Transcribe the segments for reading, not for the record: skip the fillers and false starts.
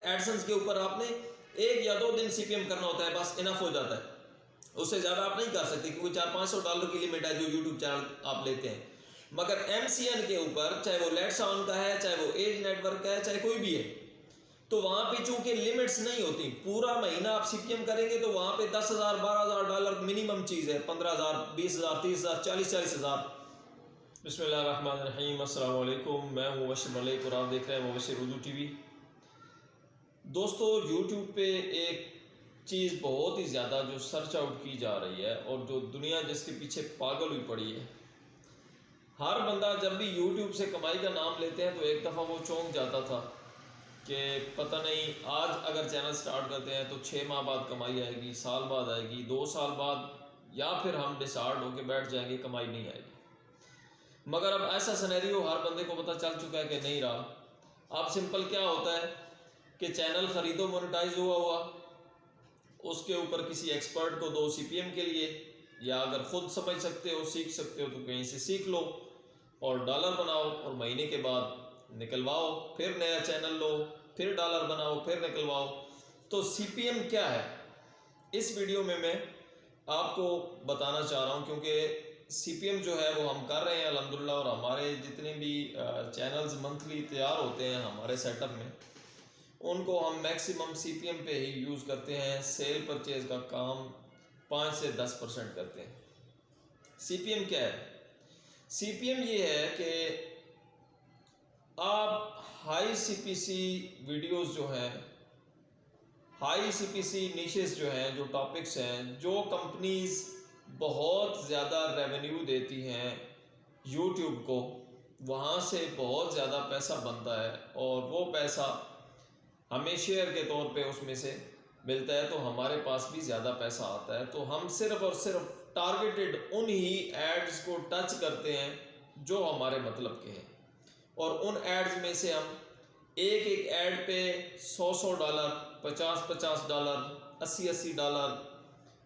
AdSense के ऊपर आपने 1 या 2 दिन CPM करना होता है, बस इनफ हो जाता है। उससे ज़्यादा आप नहीं कर सकते क्योंकि $400-500 की लिमिट है जो यूट्यूब चैनल आप लेते हैं। मगर MCN के ऊपर, चाहे वो लेट्स ऑन का है, चाहे वो एज नेटवर्क का है, चाहे कोई भी है, तो वहाँ पे चूंकि लिमिट्स नहीं होती, पूरा महीना आप CPM करेंगे तो वहाँ पे $10,000 $12,000 मिनिमम चीज़ है। 15,000 20,000 30,000 40,000 बिस्मिल्लाहिर्रहमानिर्रहीम। अस्सलाम वालेकुम, मैं हूँ मुबश्शिर मलिक और आप देख रहे हैं मुबश्शिर उर्दू TV। दोस्तों, यूट्यूब पे एक चीज़ बहुत ही ज़्यादा जो सर्च आउट की जा रही है और जो दुनिया जिसके पीछे पागल हुई पड़ी है। हर बंदा जब भी यूट्यूब से कमाई का नाम लेते हैं तो एक दफ़ा वो चौंक जाता था कि पता नहीं, आज अगर चैनल स्टार्ट करते हैं तो 6 माह बाद कमाई आएगी, साल बाद आएगी, 2 साल बाद, या फिर हम डिसार्ड होकर बैठ जाएंगे कमाई नहीं आएगी। मगर अब ऐसा सिनेरियो हर बंदे को पता चल चुका है कि नहीं रहा। अब सिंपल क्या होता है कि चैनल ख़रीदो मोनेटाइज हुआ, उसके ऊपर किसी एक्सपर्ट को दो CPM के लिए, या अगर ख़ुद समझ सकते हो, सीख सकते हो तो कहीं से सीख लो और डॉलर बनाओ और महीने के बाद निकलवाओ, फिर नया चैनल लो, फिर डॉलर बनाओ, फिर निकलवाओ। तो CPM क्या है, इस वीडियो में मैं आपको बताना चाह रहा हूँ, क्योंकि CPM जो है वो हम कर रहे हैं अल्हम्दुलिल्लाह, और हमारे जितने भी चैनल्स मंथली तैयार होते हैं हमारे सेटअप में, उनको हम मैक्सिमम CPM पे ही यूज़ करते हैं। सेल परचेज का काम 5 से 10% करते हैं। CPM क्या है? CPM ये है कि आप हाई CPC वीडियोस जो हैं, हाई CPC निशेस जो हैं, जो टॉपिक्स हैं, जो कंपनीज बहुत ज़्यादा रेवेन्यू देती हैं यूट्यूब को, वहाँ से बहुत ज़्यादा पैसा बनता है और वो पैसा हमें शेयर के तौर पे उसमें से मिलता है, तो हमारे पास भी ज़्यादा पैसा आता है। तो हम सिर्फ़ और सिर्फ टारगेटेड उन ही एड्स को टच करते हैं जो हमारे मतलब के हैं, और उन एड्स में से हम एक एक ऐड पे $100, $50 $80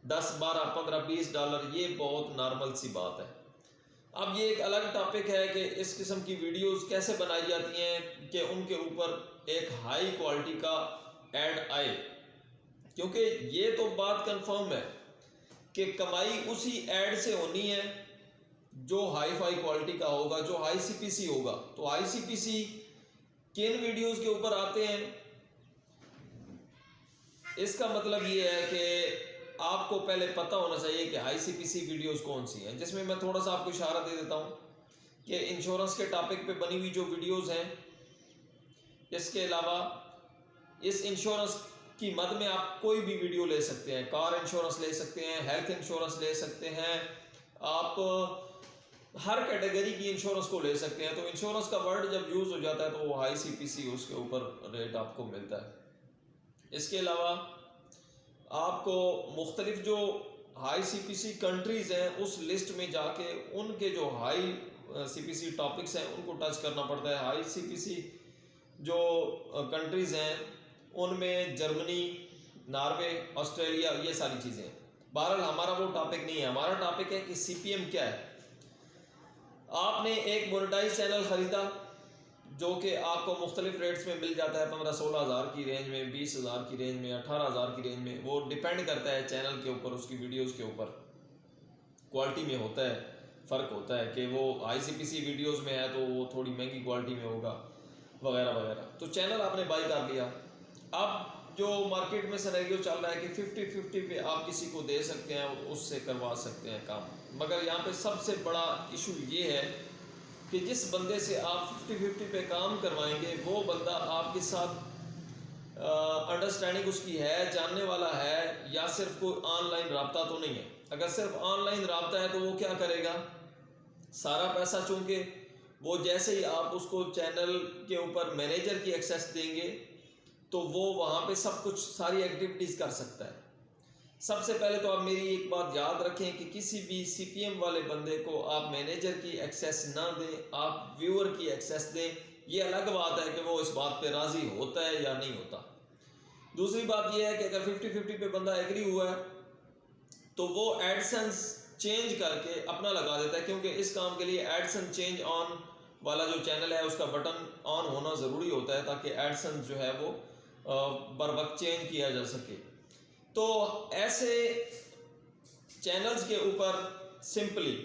$10 $12 $15 $20, ये बहुत नॉर्मल सी बात है। अब ये एक अलग टॉपिक है कि इस किस्म की वीडियोस कैसे बनाई जाती हैं कि उनके ऊपर एक हाई क्वालिटी का ऐड आए, क्योंकि ये तो बात कंफर्म है कि कमाई उसी ऐड से होनी है जो हाई फाई क्वालिटी का होगा, जो हाई CPC होगा। तो हाई CPC किन वीडियोस के ऊपर आते हैं, इसका मतलब ये है कि आपको पहले पता होना चाहिए कि हाई CPC वीडियोस कौन सी हैं, जिसमें मैं थोड़ा सा आपको इशारा दे देता हूँ कि इंश्योरेंस के टॉपिक पे बनी हुई जो वीडियोस हैं, इसके अलावा इस इंश्योरेंस की मद में आप कोई भी वीडियो ले सकते हैं। कार इंश्योरेंस ले सकते हैं, हेल्थ इंश्योरेंस ले सकते हैं, आप हर कैटेगरी की इंश्योरेंस को ले सकते हैं। तो इंश्योरेंस का वर्ड जब यूज़ हो जाता है तो वो हाई CPC उसके ऊपर रेट आपको मिलता है। इसके अलावा आपको मुख्तलिफ जो हाई CPC कंट्रीज़ हैं उस लिस्ट में जाके उनके जो हाई CPC टॉपिक्स हैं उनको टच करना पड़ता है। हाई CPC जो कंट्रीज़ हैं उनमें जर्मनी, नॉर्वे, ऑस्ट्रेलिया, ये सारी चीज़ें हैं। बहरहाल हमारा वो टॉपिक नहीं है, हमारा टॉपिक है कि CPM क्या है। आपने एक मोनेटाइज चैनल ख़रीदा जो कि आपको मुख्तलिफ रेट्स में मिल जाता है, 15-16 हज़ार की रेंज में, 20 हज़ार की रेंज में, 18 हज़ार की रेंज में। वो डिपेंड करता है चैनल के ऊपर, उसकी वीडियोस के ऊपर, क्वालिटी में होता है, फ़र्क होता है कि वो हाई CPC वीडियोस में है तो वो थोड़ी महंगी क्वालिटी में होगा, वगैरह वगैरह। तो चैनल आपने बाई कर लिया। अब जो मार्केट में सिनेरियो चल रहा है कि 50-50 पे आप किसी को दे सकते हैं और उससे करवा सकते हैं काम। मगर यहाँ पे सबसे बड़ा इशू ये है कि जिस बंदे से आप 50-50 पे काम करवाएंगे वो बंदा आपके साथ अंडरस्टैंडिंग उसकी है, जानने वाला है, या सिर्फ कोई ऑनलाइन रब्ता तो नहीं है। अगर सिर्फ ऑनलाइन रब्ता है तो वो क्या करेगा, सारा पैसा चूंकि वो जैसे ही आप उसको चैनल के ऊपर मैनेजर की एक्सेस देंगे तो वो वहाँ पे सब कुछ, सारी एक्टिविटीज़ कर सकता है। सबसे पहले तो आप मेरी एक बात याद रखें कि किसी भी CPM वाले बंदे को आप मैनेजर की एक्सेस ना दें, आप व्यूअर की एक्सेस दें। ये अलग बात है कि वो इस बात पे राज़ी होता है या नहीं होता। दूसरी बात यह है कि अगर 50-50 पे बंदा एग्री हुआ है तो वो एडसेंस चेंज करके अपना लगा देता है, क्योंकि इस काम के लिए एडसेंस चेंज ऑन वाला जो चैनल है उसका बटन ऑन होना ज़रूरी होता है ताकि एडसेंस जो है वो बर वक्त चेंज किया जा सके। तो ऐसे चैनल्स के ऊपर सिंपली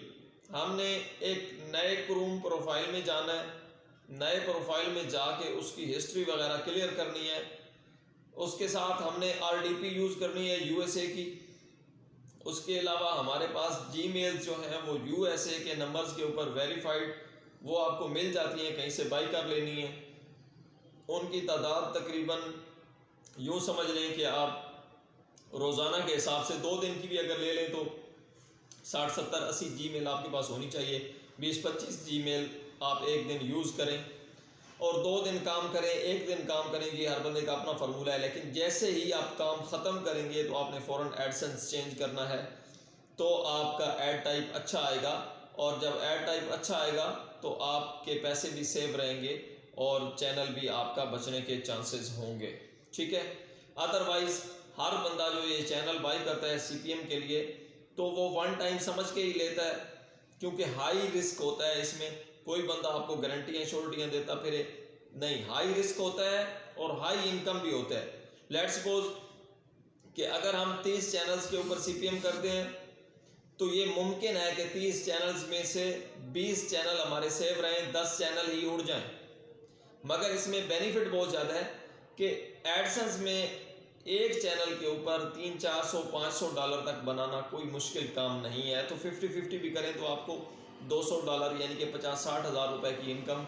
हमने एक नए क्रोम प्रोफाइल में जाना है, नए प्रोफाइल में जाके उसकी हिस्ट्री वगैरह क्लियर करनी है। उसके साथ हमने RDP यूज़ करनी है USA की। उसके अलावा हमारे पास जीमेल जो हैं वो USA के नंबर्स के ऊपर वेरीफाइड वो आपको मिल जाती हैं, कहीं से बाई कर लेनी है। उनकी तादाद तकरीबन यूँ समझ लें कि आप रोज़ाना के हिसाब से 2 दिन की भी अगर ले लें तो 60, 70, 80 जीमेल आपके पास होनी चाहिए। 20-25 जीमेल आप एक दिन यूज़ करें और 2 दिन काम करें, 1 दिन काम करें, ये हर बंदे का अपना फार्मूला है। लेकिन जैसे ही आप काम ख़त्म करेंगे तो आपने फ़ौरन एडसेंस चेंज करना है, तो आपका ऐड टाइप अच्छा आएगा। और जब ऐड टाइप अच्छा आएगा तो आपके पैसे भी सेव रहेंगे और चैनल भी आपका बचने के चांसेस होंगे, ठीक है। अदरवाइज़ हर बंदा जो ये चैनल बाई करता है CPM के लिए तो वो वन टाइम समझ के ही लेता है, क्योंकि हाई रिस्क होता है इसमें। कोई बंदा आपको गारंटियाँ श्योरिटियाँ देता फिर नहीं, हाई रिस्क होता है और हाई इनकम भी होता है। लेट्स सपोज कि अगर हम 30 चैनल्स के ऊपर CPM करते हैं तो ये मुमकिन है कि 30 चैनल्स में से 20 चैनल हमारे सेव रहें, 10 चैनल ही उड़ जाएं। मगर इसमें बेनिफिट बहुत ज़्यादा है कि एडसेंस में एक चैनल के ऊपर 300, 400, $500 तक बनाना कोई मुश्किल काम नहीं है। तो 50-50 भी करें तो आपको $200 यानी कि 50-60 हज़ार रुपये की इनकम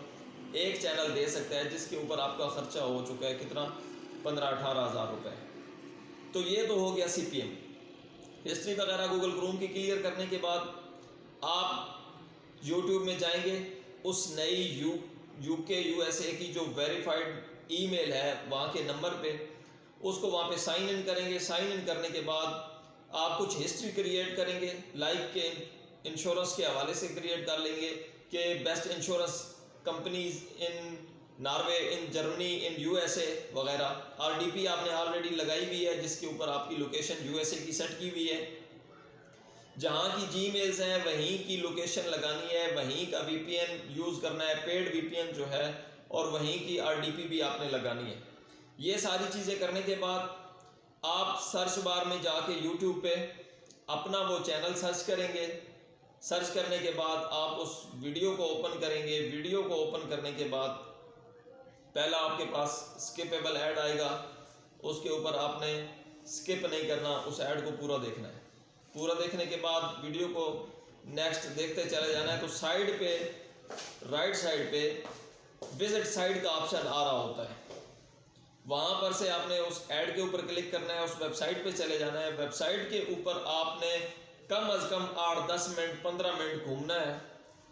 एक चैनल दे सकता है, जिसके ऊपर आपका ख़र्चा हो चुका है कितना, 15-18 हज़ार रुपये। तो ये तो हो गया CPM। हिस्ट्री वगैरह गूगल क्रोम की क्लियर करने के बाद आप YouTube में जाएंगे, उस नई UK USA की जो वेरीफाइड ईमेल है वहाँ के नंबर पे उसको वहाँ पे साइन इन करेंगे। साइन इन करने के बाद आप कुछ हिस्ट्री क्रिएट करेंगे, लाइक के इंश्योरेंस के हवाले से क्रिएट कर लेंगे कि best insurance companies in Norway, in Germany, in USA वगैरह। RDP आपने ऑलरेडी लगाई हुई है जिसके ऊपर आपकी लोकेशन USA की सेट की हुई है। जहाँ की जीमेल्स हैं वहीं की लोकेशन लगानी है, वहीं का VPN यूज़ करना है, पेड VPN जो है, और वहीं की RDP भी आपने लगानी है। ये सारी चीज़ें करने के बाद आप सर्च बार में जाके YouTube पे अपना वो चैनल सर्च करेंगे। सर्च करने के बाद आप उस वीडियो को ओपन करेंगे। वीडियो को ओपन करने के बाद पहला आपके पास स्किपेबल ऐड आएगा, उसके ऊपर आपने स्किप नहीं करना, उस ऐड को पूरा देखना है। पूरा देखने के बाद वीडियो को नेक्स्ट देखते चले जाना है। तो साइड पे, राइट साइड पे विजिट साइट का ऑप्शन आ रहा होता है, वहाँ पर से आपने उस ऐड के ऊपर क्लिक करना है, उस वेबसाइट पे चले जाना है। वेबसाइट के ऊपर आपने कम अज़ कम 8-10 मिनट 15 मिनट घूमना है,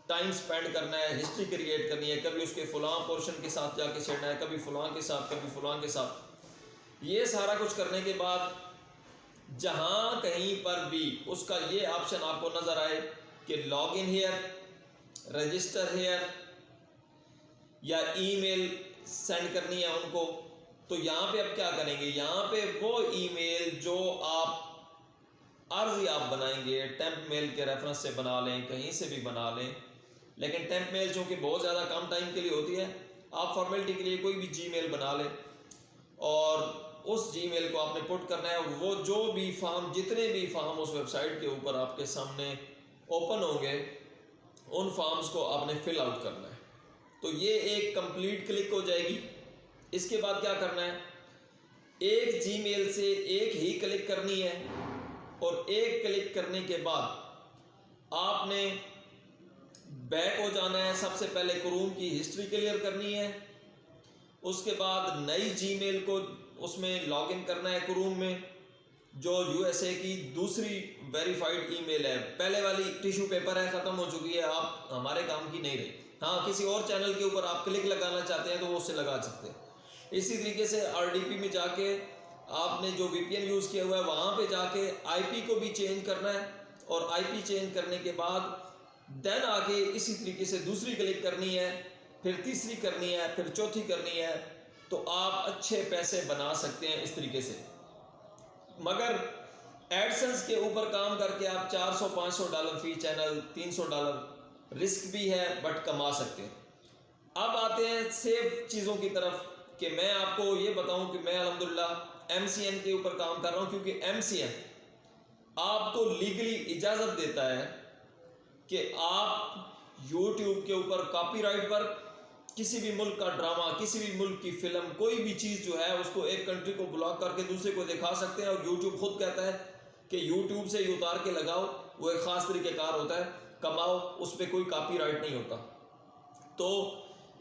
टाइम स्पेंड करना है, हिस्ट्री क्रिएट करनी है। कभी उसके फलां पोर्शन के साथ जाके छेड़ना है, कभी फलां के साथ, कभी फलां के साथ। ये सारा कुछ करने के बाद जहाँ कहीं पर भी उसका ये ऑप्शन आपको नज़र आए कि log in here, register here या ईमेल सेंड करनी है उनको, तो यहाँ पे अब क्या करेंगे, यहाँ पे वो ईमेल जो आप अर्जी आप बनाएंगे, टेम्प मेल के रेफरेंस से बना लें, कहीं से भी बना लें। लेकिन टेम्प मेल जो कि बहुत ज़्यादा कम टाइम के लिए होती है, आप फॉर्मेलिटी के लिए कोई भी जीमेल बना लें और उस जीमेल को आपने पुट करना है। और वो जो भी फॉर्म, जितने भी फॉर्म उस वेबसाइट के ऊपर आपके सामने ओपन होंगे, उन फॉर्म्स को आपने फिल आउट करना है। तो ये एक कंप्लीट क्लिक हो जाएगी। इसके बाद क्या करना है, एक जीमेल से एक ही क्लिक करनी है और एक क्लिक करने के बाद आपने बैक हो जाना है। सबसे पहले क्रोम की हिस्ट्री क्लियर करनी है, उसके बाद नई जीमेल को उसमें लॉगिन करना है क्रोम में, जो USA की दूसरी वेरीफाइड ईमेल है। पहले वाली टिश्यू पेपर है, ख़त्म हो चुकी है, आप हमारे काम की नहीं रही। हाँ, किसी और चैनल के ऊपर आप क्लिक लगाना चाहते हैं तो वो उससे लगा सकते हैं। इसी तरीके से RDP में जाके आपने जो VPN यूज़ किया हुआ है वहाँ पे जाके IP को भी चेंज करना है, और IP चेंज करने के बाद देन आके इसी तरीके से दूसरी क्लिक करनी है, फिर तीसरी करनी है, फिर चौथी करनी है। तो आप अच्छे पैसे बना सकते हैं इस तरीके से। मगर एडसेंस के ऊपर काम करके आप $400-500 फी चैनल, $300 रिस्क भी है, बट कमा सकते हैं। अब आते हैं सेफ चीज़ों की तरफ। कि मैं आपको ये बताऊं कि मैं अल्हम्दुलिल्लाह MCN के ऊपर काम कर रहा हूं, क्योंकि MCN आपको लीगली इजाज़त देता है कि आप YouTube के ऊपर कॉपीराइट पर किसी भी मुल्क का ड्रामा, किसी भी मुल्क की फिल्म, कोई भी चीज़ जो है उसको एक कंट्री को ब्लॉक करके दूसरे को दिखा सकते हैं। और YouTube खुद कहता है कि YouTube से ये उतार के लगाओ, वो एक ख़ास तरीक़ेकार होता है, कमाओ, उस पर कोई कॉपीराइट नहीं होता। तो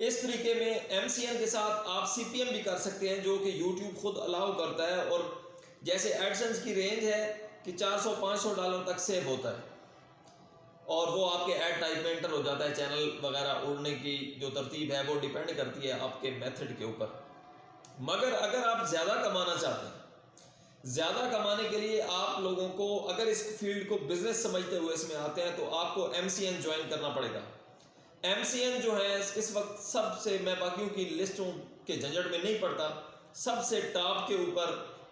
इस तरीके में MCN के साथ आप CPM भी कर सकते हैं, जो कि YouTube खुद अलाउ करता है। और जैसे एडसेंस की रेंज है कि $400-500 तक सेव होता है, और वो आपके ऐड टाइप में एंटर हो जाता है। चैनल वगैरह उड़ने की जो तरतीब है वो डिपेंड करती है आपके मेथड के ऊपर। मगर अगर आप ज़्यादा कमाना चाहते हैं, ज़्यादा कमाने के लिए आप लोगों को अगर इस फील्ड को बिजनेस समझते हुए इसमें आते हैं तो आपको MCN ज्वाइन करना पड़ेगा। MCN जो है इस वक्त सबसे, मैं बाकियों की लिस्टों के झंझट में नहीं पड़ता, सबसे टॉप के ऊपर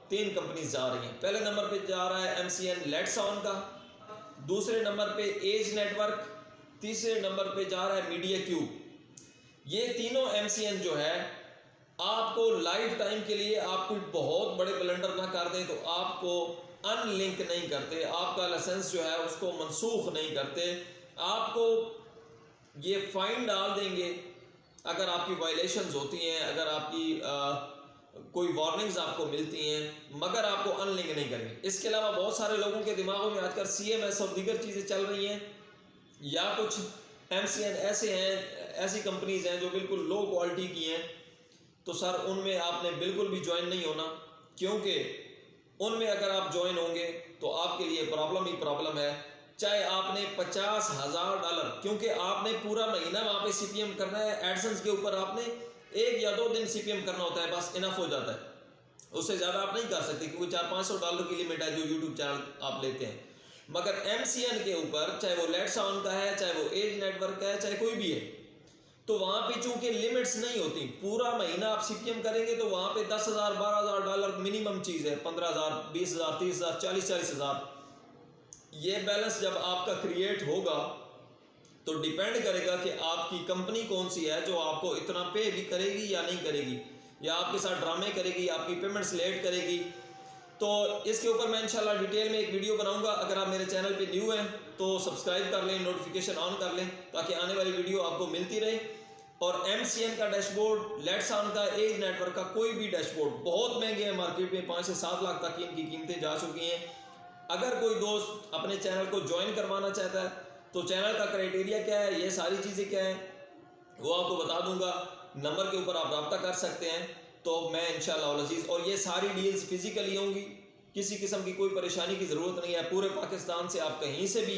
3 कंपनीज जा रही हैं। पहले नंबर पे जा रहा है MCN लेट्स ऑन का, दूसरे नंबर पे एज नेटवर्क, तीसरे नंबर पे जा रहा है मीडिया क्यूब। ये तीनों MCN जो है आपको लाइफ टाइम के लिए, आप कोई बहुत बड़े ब्लंडर ना कर दें तो आपको अनलिंक नहीं करते, आपका लाइसेंस जो है उसको मनसूख नहीं करते, आपको ये फाइन डाल देंगे अगर आपकी वायलेशंस होती हैं, अगर आपकी कोई वार्निंग्स आपको मिलती हैं, मगर आपको अनलिंक नहीं करेंगे। इसके अलावा बहुत सारे लोगों के दिमागों में आजकल CMS और दीगर चीज़ें चल रही हैं, या कुछ MCN ऐसे हैं, ऐसी कंपनीज हैं जो बिल्कुल लो क्वालिटी की हैं, तो सर उनमें आपने बिल्कुल भी ज्वाइन नहीं होना, क्योंकि उनमें अगर आप ज्वाइन होंगे तो आपके लिए प्रॉब्लम ही प्रॉब्लम है। चाहे आपने $50,000, क्योंकि आपने पूरा महीना वहाँ पे CPM करना है, एडसेंस के ऊपर आपने 1 या 2 दिन CPM करना होता है, बस इनफ हो जाता है। उससे ज़्यादा आप नहीं कर सकते, क्योंकि $400-500 की लिमिट है जो YouTube चैनल आप लेते हैं। मगर MCN के ऊपर, चाहे वो लेट्स ऑन का है, चाहे वो एज नेटवर्क का है, चाहे कोई भी है, तो वहाँ पे चूंकि लिमिट्स नहीं होती, पूरा महीना आप CPM करेंगे तो वहाँ पे $10,000-12,000 मिनिमम चीज़ है, 15,000, 20,000, 30,000, 40,000। ये बैलेंस जब आपका क्रिएट होगा तो डिपेंड करेगा कि आपकी कंपनी कौन सी है जो आपको इतना पे भी करेगी या नहीं करेगी, या आपके साथ ड्रामे करेगी, आपकी पेमेंट्स लेट करेगी। तो इसके ऊपर मैं इंशाल्लाह डिटेल में एक वीडियो बनाऊंगा। अगर आप मेरे चैनल पे न्यू हैं तो सब्सक्राइब कर लें, नोटिफिकेशन ऑन कर लें, ताकि आने वाली वीडियो आपको मिलती रहे। और MCN का डैशबोर्ड, लेट्स ऑन का, एज नेटवर्क का कोई भी डैशबोर्ड बहुत महंगे हैं, मार्केट में 5 से 7 लाख तक इनकी कीमतें जा चुकी हैं। अगर कोई दोस्त अपने चैनल को ज्वाइन करवाना चाहता है तो चैनल का क्राइटेरिया क्या है, ये सारी चीज़ें क्या हैं, वो आपको बता दूंगा। नंबर के ऊपर आप रब्ता कर सकते हैं, तो मैं इंशाअल्लाह अज़ीज़, और ये सारी डील्स फिजिकली होंगी, किसी किस्म की कोई परेशानी की ज़रूरत नहीं है। पूरे पाकिस्तान से आप कहीं से भी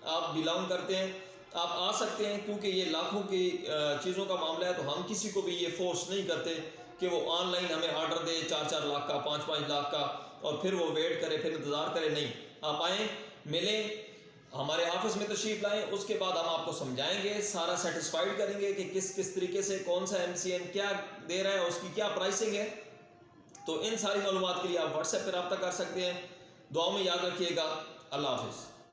आप बिलोंग करते हैं, आप आ सकते हैं, क्योंकि ये लाखों की चीज़ों का मामला है। तो हम किसी को भी ये फोर्स नहीं करते कि वो ऑनलाइन हमें ऑर्डर दे 4-4 लाख का, 5-5 लाख का, और फिर वो वेट करे, फिर इंतज़ार करे। नहीं, आप आएँ, मिलें, हमारे ऑफिस में तशरीफ लाएं, उसके बाद हम आपको समझाएंगे, सारा सेटिस्फाइड करेंगे कि किस किस तरीके से कौन सा MCN क्या दे रहा है, उसकी क्या प्राइसिंग है। तो इन सारी मालूमात के लिए आप WhatsApp पर रब्ता कर सकते हैं। दुआ में याद रखिएगा। अल्लाह हाफिज़।